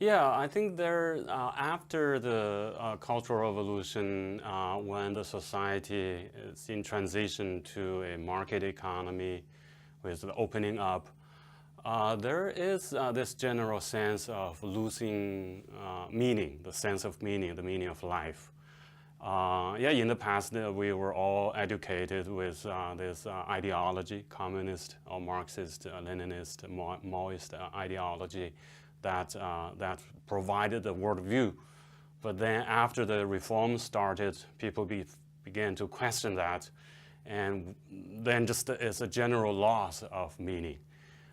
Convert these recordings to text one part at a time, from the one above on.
Yeah, I think there, after the Cultural Revolution, when the society is in transition to a market economy with the opening up, there is this general sense of losing meaning, the sense of meaning, the meaning of life. Yeah, in the past, we were all educated with this ideology, communist or Marxist, Leninist, Maoist ideology that provided the worldview. But then after the reform started, people began to question that, and then just it's a general loss of meaning.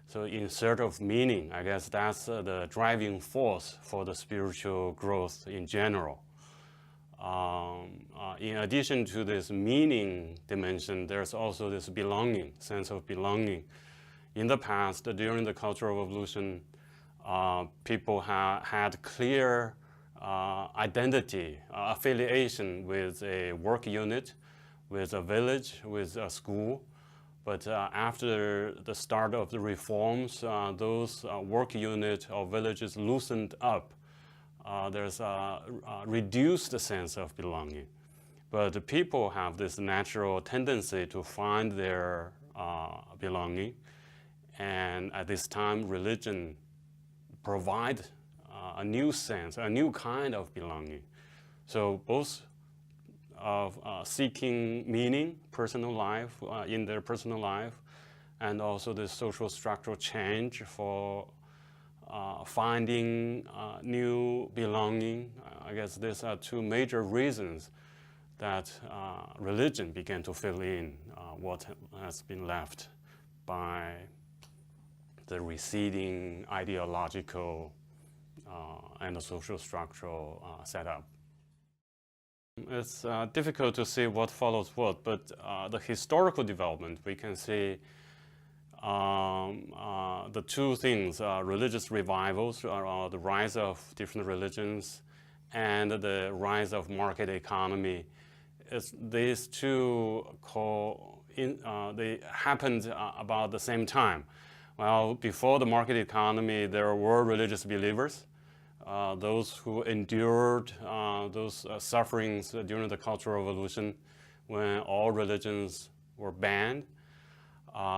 So in search of meaning, I guess that's the driving force for the spiritual growth in general. In addition to this meaning dimension, there's also this belonging, sense of belonging. In the past, during the Cultural Revolution, people had clear identity, affiliation with a work unit, with a village, with a school. But after the start of the reforms, those work unit or villages loosened up. There's a reduced sense of belonging. But the people have this natural tendency to find their belonging. And at this time, religion provides a new sense, a new kind of belonging. So both of seeking meaning, personal life, in their personal life, and also the social structural change for finding new belonging. I guess these are two major reasons that religion began to fill in what has been left by the receding ideological and the social structural setup. It's difficult to see what follows what, but the historical development, we can see the two things, religious revivals, the rise of different religions, and the rise of market economy. These two they happened about the same time. Well, before the market economy, there were religious believers, those who endured those sufferings during the Cultural Revolution when all religions were banned.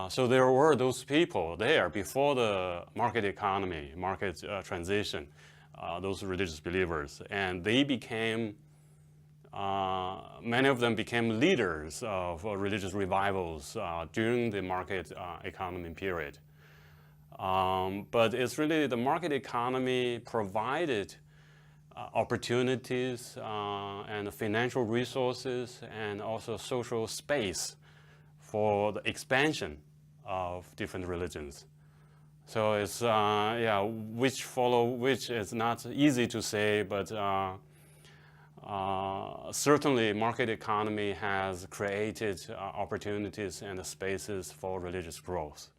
So there were those people there before the market economy, market transition, those religious believers. And they became, many of them became leaders of religious revivals during the market economy period. But it's really the market economy provided opportunities and financial resources and also social space for the expansion of different religions. So it's, yeah, which follow which is not easy to say, but certainly market economy has created opportunities and spaces for religious growth.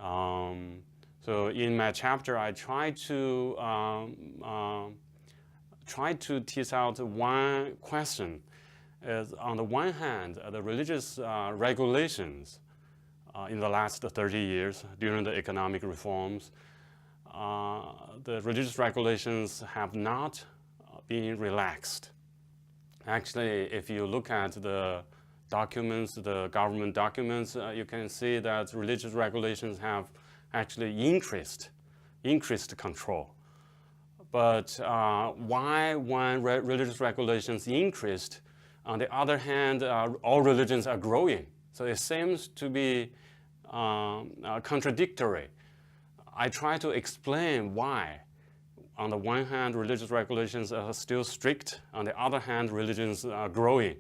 So in my chapter, I try to tease out one question. Is on the one hand, the religious regulations in the last 30 years during the economic reforms, the religious regulations have not been relaxed. Actually, if you look at the documents, the government documents, you can see that religious regulations have actually increased control. But why when religious regulations increased, on the other hand, all religions are growing? So it seems to be contradictory. I try to explain why. On the one hand, religious regulations are still strict. On the other hand, religions are growing.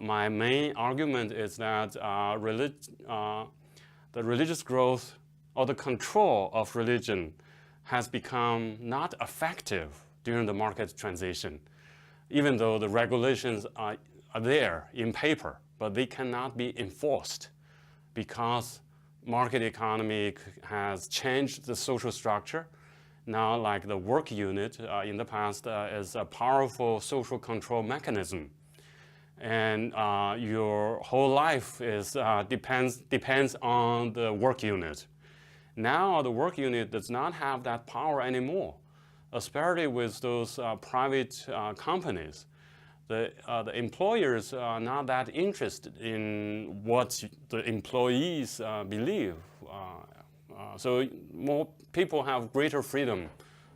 My main argument is that the religious growth or the control of religion has become not effective during the market transition, even though the regulations are there in paper, but they cannot be enforced because market economy has changed the social structure. Now, like the work unit in the past is a powerful social control mechanism. And your whole life is depends on the work unit. Now the work unit does not have that power anymore, especially with those private companies. The employers are not that interested in what the employees believe. So more people have greater freedom,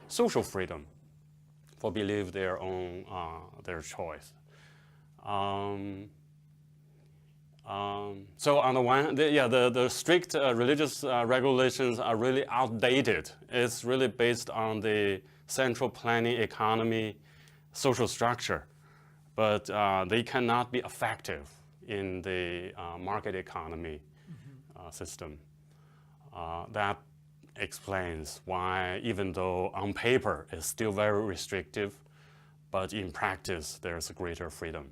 social freedom, for believe their own their choice. So on the one, the strict religious regulations are really outdated. It's really based on the central planning economy, social structure, but they cannot be effective in the market economy system. That explains why, even though on paper it's still very restrictive, but in practice there's greater freedom.